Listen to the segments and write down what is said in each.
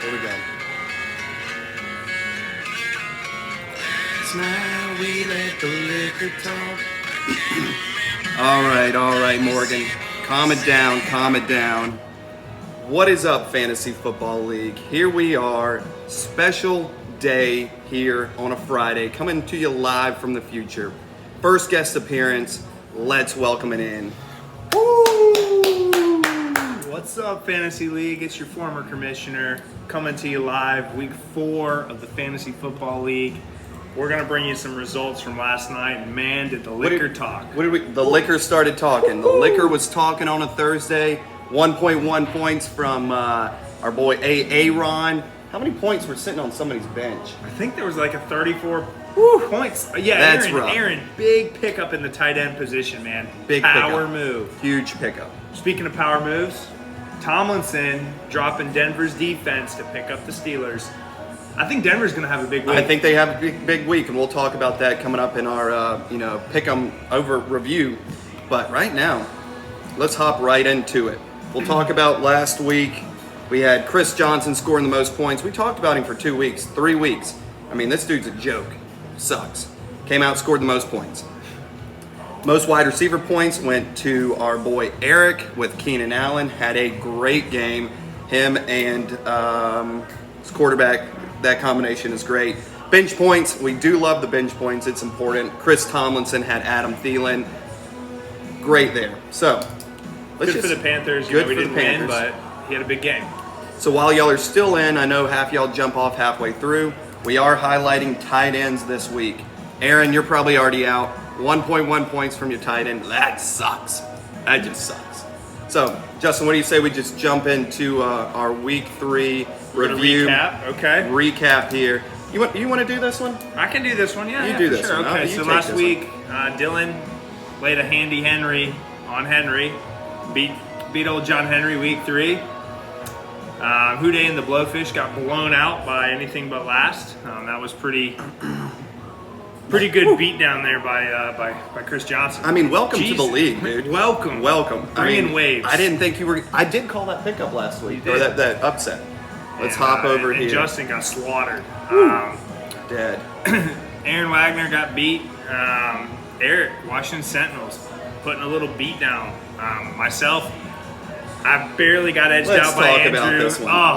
Here we go. Now we let the liquor talk. All right, Morgan. Calm it down. What is up, Fantasy Football League? Here we are, special day here on a Friday, coming to you live from the future. First guest appearance, let's welcome it in. Woo! What's up, Fantasy League? It's your former commissioner coming to you live, week 4 of the Fantasy Football League. We're going to bring you some results from last night. Man, did the liquor talk. The liquor started talking. The liquor was talking on a Thursday. 1.1 points from our boy Aaron. How many points were sitting on somebody's bench? I think there was like a 34 points. Yeah, That's rough. Aaron, big pickup in the tight end position, man. Big power pickup. move. Huge pickup. Speaking of power moves, Tomlinson dropping Denver's defense to pick up the Steelers. I think Denver's going to have a big week. I think they have a big week, and we'll talk about that coming up in our pick 'em over review. But right now, let's hop right into it. We'll talk about last week. We had Chris Johnson scoring the most points. We talked about him for 2 weeks, 3 weeks. I mean, this dude's a joke. Sucks. Came out, scored the most points. Most wide receiver points went to our boy Eric with Keenan Allen. Had a great game. Him and his quarterback, that combination is great. Bench points, we do love the bench points. It's important. Chris Tomlinson had Adam Thielen. Great there. So, good for the Panthers. Good we for the didn't Panthers. win, but he had a big game. So while y'all are still in, I know half y'all jump off halfway through. We are highlighting tight ends this week. Aaron, you're probably already out. 1.1 points from your tight end. That sucks. That just sucks. So, Justin, what do you say we just jump into our week 3 review? Recap, okay. Recap here. You want to do this one? I can do this one, yeah. You do this sure. one. Okay, You so take last this week, Dylan laid a handy Henry on Henry. Beat old John Henry week 3. Houday and the Blowfish got blown out by anything but last. That was pretty good beat down there by Chris Johnson. I mean, welcome to the league, dude. Welcome. Bringing waves. I didn't think you were. I did call that pickup last week, You or did. that upset. Let's hop over and here. Justin got slaughtered. Dead. Aaron Wagner got beat. Eric, Washington Sentinels, putting a little beat down. Myself, I barely got edged out by Andrew.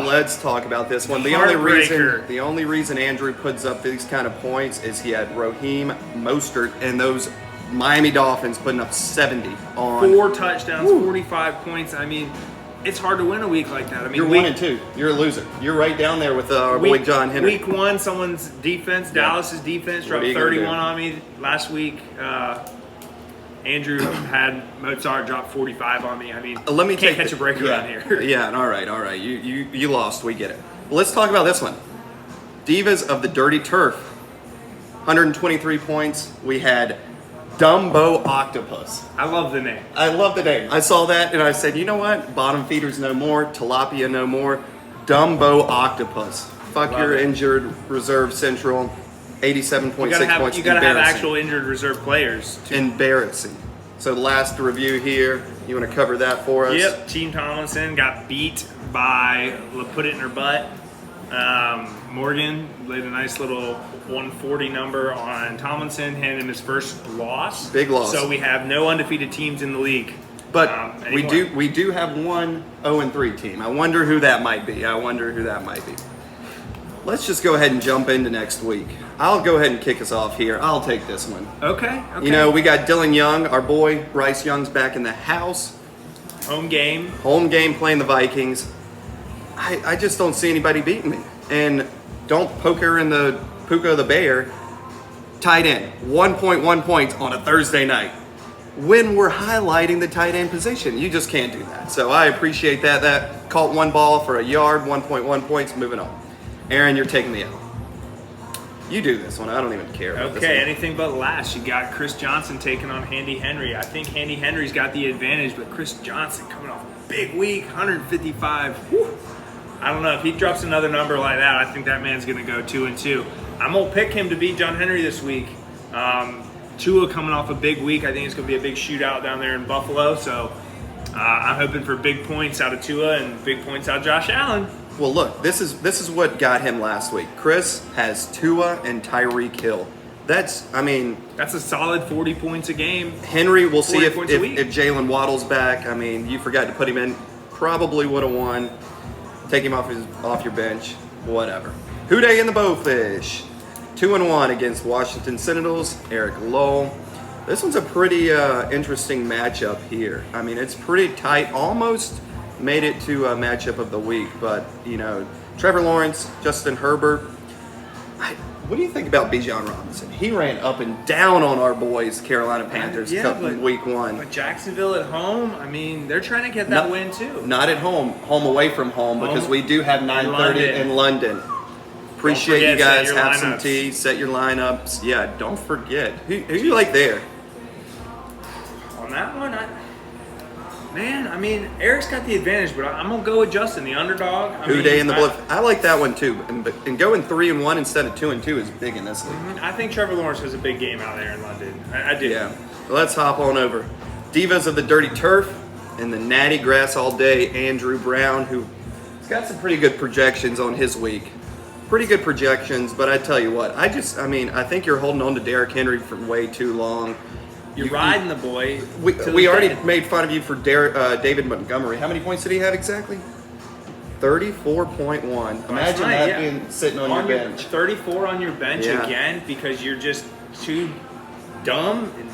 Let's talk about this one. The only reason Andrew puts up these kind of points is he had Raheem Mostert and those Miami Dolphins putting up 70 on 4 touchdowns, 45 points. I mean, it's hard to win a week like that. I mean, you're 1-2. You're a loser. You're right down there with our boy John Henry. Week 1, someone's defense, Dallas's defense, dropped 31 on me last week. Andrew had Mozart drop 45 on me. I mean, can't catch a break around here. Yeah, all right. You lost. We get it. Well, let's talk about this one. Divas of the Dirty Turf, 123 points. We had Dumbo Octopus. I love the name. I saw that and I said, you know what? Bottom feeders no more. Tilapia no more. Dumbo Octopus. Fuck your injured reserve central. 87.6 points. You gotta have actual injured reserve players. Embarrassing. So last review here, you want to cover that for us? Yep. Team Tomlinson got beat by Put It in Her Butt. Morgan laid a nice little 140 number on Tomlinson, handed him his first loss. Big loss. So we have no undefeated teams in the league. But we do have one 0-3 team. I wonder who that might be. Let's just go ahead and jump into next week. I'll go ahead and kick us off here. I'll take this one. Okay. You know, we got Dylan Young, our boy. Bryce Young's back in the house. Home game Playing the Vikings. I just don't see anybody beating me. And don't poke her in the puka of the bear. Tight end, 1.1 points on a Thursday night. When we're highlighting the tight end position, you just can't do that. So I appreciate that. That caught 1 ball for a yard, 1.1 points, moving on. Aaron, you're taking the L. You do this one. I don't even care about this one. Okay, anything but last. You got Chris Johnson taking on Handy Henry. I think Handy Henry's got the advantage, but Chris Johnson coming off a big week, 155. Whew. I don't know. If he drops another number like that, I think that man's going to go 2-2. I'm going to pick him to beat John Henry this week. Tua coming off a big week. I think it's going to be a big shootout down there in Buffalo. So I'm hoping for big points out of Tua and big points out of Josh Allen. Well, look, this is what got him last week. Chris has Tua and Tyreek Hill. That's a solid 40 points a game. Henry, we'll see 40 if points a week. Jalen Waddle's back. I mean, you forgot to put him in. Probably would have won. Take him off your bench. Whatever. Houday and the Bowfish. 2-1 against Washington Sentinels. Eric Lowell. This one's a pretty interesting matchup here. I mean, it's pretty tight. Almost made it to a matchup of the week, but Trevor Lawrence, Justin Herbert. What do you think about Bijan Robinson? He ran up and down on our boys, Carolina Panthers, week 1. But Jacksonville at home, I mean, they're trying to get that win too. Not at home, home away from home, because we do have 9:30 in London. Appreciate you guys. Have some tea, set your lineups. Yeah, don't forget. Who you like there? On that one, Eric's got the advantage, but I'm gonna go with Justin, the underdog. Houday and the Bluff. I like that one too. And going 3-1 instead of 2-2 is big in this league. I think Trevor Lawrence has a big game out there in London. I do. Yeah. Well, let's hop on over. Divas of the Dirty Turf and the Natty Grass all day. Andrew Brown, who's got some pretty good projections on his week. Pretty good projections, but I tell you what, I think you're holding on to Derrick Henry for way too long. You're riding the boy. We already made fun of you for David Montgomery. How many points did he have exactly? 34.1. Imagine that being sitting on your bench. 34 on your bench again because you're just too dumb and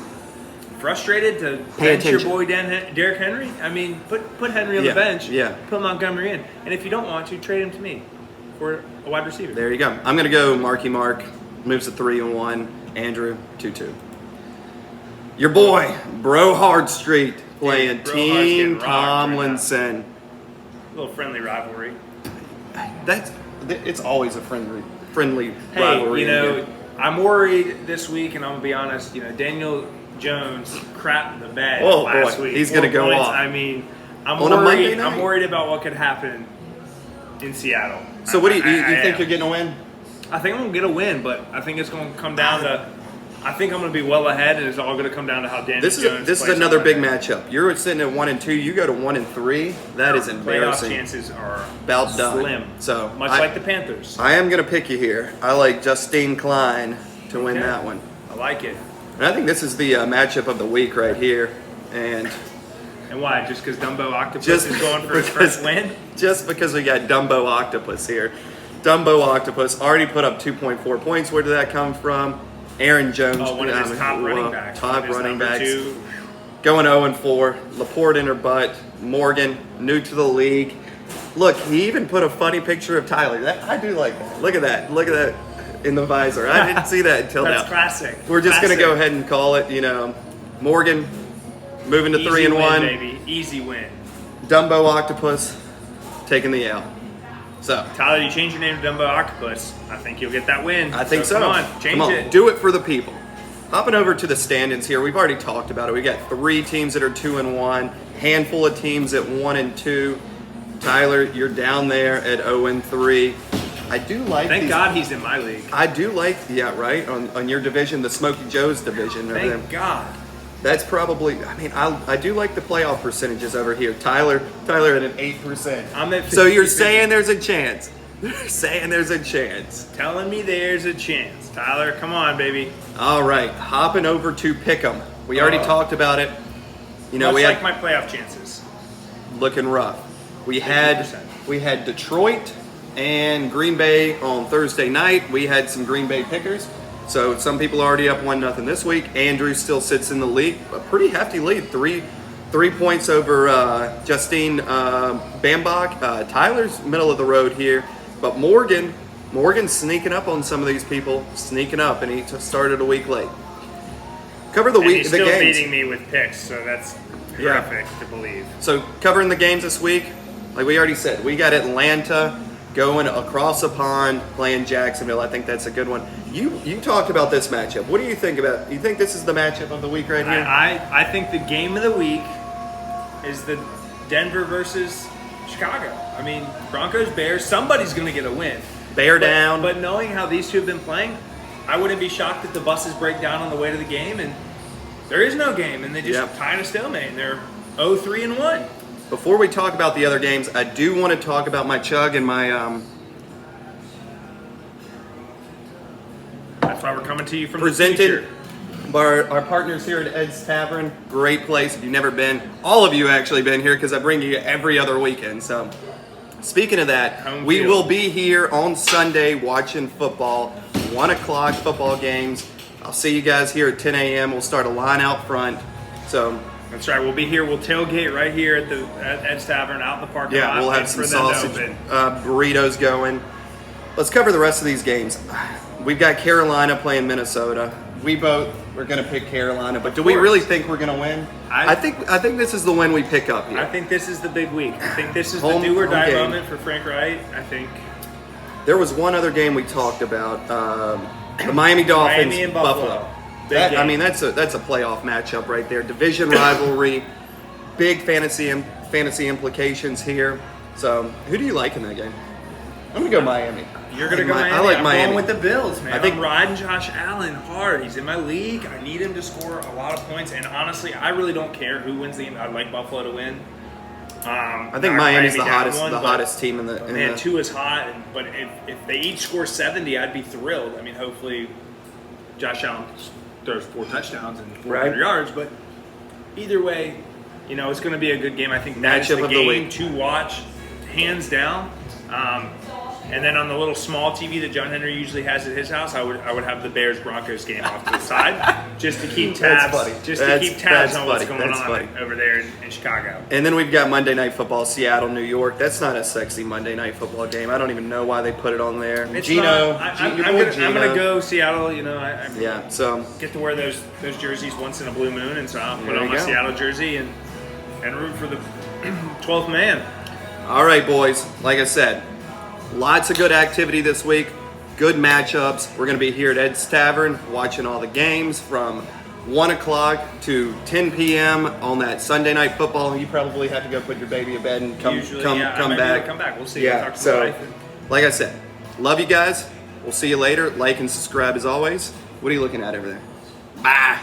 frustrated to bench your boy Derrick Henry. I mean, put Henry on the bench. Yeah. Put Montgomery in, and if you don't want to, trade him to me for a wide receiver. There you go. I'm gonna go Marky Mark. Moves to 3-1. Andrew 2-2. Your boy, Bro Hard Street, playing Team Tomlinson. A little friendly rivalry. It's always a friendly rivalry. I'm worried this week, and I'm gonna be honest. Daniel Jones crapped the bed last week. He's gonna go off. I mean, I'm worried about what could happen in Seattle. So what do you think you're getting a win? I think I'm gonna get a win, but I think it's gonna come down to. I think I'm going to be well ahead, and it's all going to come down to how Daniel Jones This is another big matchup. You're sitting at 1-2. You go to 1-3. That is embarrassing. Playoff chances are about done. Slim. So much like the Panthers. I am going to pick you here. I like Justine Klein to win that one. I like it. And I think this is the matchup of the week right here. And why? Just because Dumbo Octopus is going for his first win? Just because we got Dumbo Octopus here. Dumbo Octopus already put up 2.4 points. Where did that come from? Aaron Jones, one of his top running backs. Going 0-4. Laporte in her butt. Morgan, new to the league. Look, he even put a funny picture of Tyler. I do like that. Look at that. Look at that in the visor. I didn't see that until now. That's classic. We're just going to go ahead and call it, Morgan moving to 3-1. Baby. Easy win. Dumbo Octopus taking the L. So Tyler, you change your name to Dumbo Octopus. I think you'll get that win. I think so. Come on, change it. Do it for the people. Hopping over to the standings here, we've already talked about it. We got 3 teams that are 2-1, handful of teams at 1-2. Tyler, you're down there at 0-3. I do like. Thank God he's in my league. I do like, right on your division, the Smokey Joe's division. Thank God. That's probably. I do like the playoff percentages over here. Tyler at an 8%. I'm at 50, so you're saying there's a chance. You're saying there's a chance. Telling me there's a chance. Tyler, come on, baby. All right, hopping over to Pick'em. We already talked about it. Much like my playoff chances. Looking rough. We had Detroit and Green Bay on Thursday night. We had some Green Bay pickers. So some people are already up 1-0 this week. Andrew still sits in the lead, a pretty hefty lead, 3 points over Justine Bambach. Tyler's middle of the road here, but Morgan's sneaking up on some of these people, and he started a week late. Cover the week. He's the still games. beating me with picks, so that's horrific to believe. So covering the games this week, like we already said, we got Atlanta going across the pond playing Jacksonville. I think that's a good one. You talked about this matchup. What do you think about? You think this is the matchup of the week right here? I think the game of the week is the Denver versus Chicago. I mean, Broncos, Bears. Somebody's going to get a win. Bear down. But knowing how these two have been playing, I wouldn't be shocked if the buses break down on the way to the game and there is no game and they just tie in a stalemate and they're 0-3-1. Before we talk about the other games, I do want to talk about my chug and my That's why we're coming to you from the presented future. by our partners here at EDS TAVERN. Great place. If you've never been, all of you actually been here because I bring you every other weekend. So speaking of that, Home we field. will be here on Sunday watching football, 1 o'clock football games. I'll see you guys here at 10 a.m. We'll start a line out front. So That's right. We'll be here. We'll tailgate right here at Ed's Tavern out in the parking lot. yeah, we'll have wait some for them to sausage open. burritos going. Let's cover the rest of these games. We've got Carolina playing Minnesota. We both are going to pick Carolina, but do we course. really think we're going to win? I think this is the win we pick up here. I think this is the big week. I think this is Home- the do or home die game. moment for Frank Wright. I think There was one other game we talked about, the Miami Dolphins, Miami and Buffalo. Big That, I game. mean, that's a playoff matchup right there. Division rivalry, big fantasy implications here. So, who do you like in that game? I'm gonna go Miami. You're going to go Miami. I like I'm Miami. going with the Bills, man. I think- I'm riding Josh Allen hard. He's in my league. I need him to score a lot of points. And honestly, I really don't care who wins the game. I'd like Buffalo to win. I think Miami's the hottest team in the. Man, Tua's hot, but if they each score 70, I'd be thrilled. I mean, hopefully, Josh Allen throws 4 touchdowns and 400 Right. yards. But either way, it's going to be a good game. I think that's Matchup the of the game week. to watch, hands down. And then on the little small TV that John Henry usually has at his house, I would have the Bears Broncos game off to the side just to keep tabs, That's funny. on what's funny. going That's on funny. over there in Chicago. And then we've got Monday Night Football, Seattle, New York. That's not a sexy Monday Night Football game. I don't even know why they put it on there. It's Gino, not- your I'm boy gonna Gino. go Seattle. Yeah, so Get to wear those jerseys once in a blue moon, and so I'll put There on you my go. Seattle jersey and root for the 12th man. all right, boys. Like I said, lots of good activity this week. Good matchups. We're going to be here at Ed's Tavern watching all the games from 1 o'clock to 10 p.m. on that Sunday Night Football. You probably have to go put your baby to bed and come Usually, I might be able back. to come back. We'll see. Yeah, Talk to so my wife and- like I said, love you guys. We'll see you later. Like and subscribe as always. What are you looking at over there? Bye.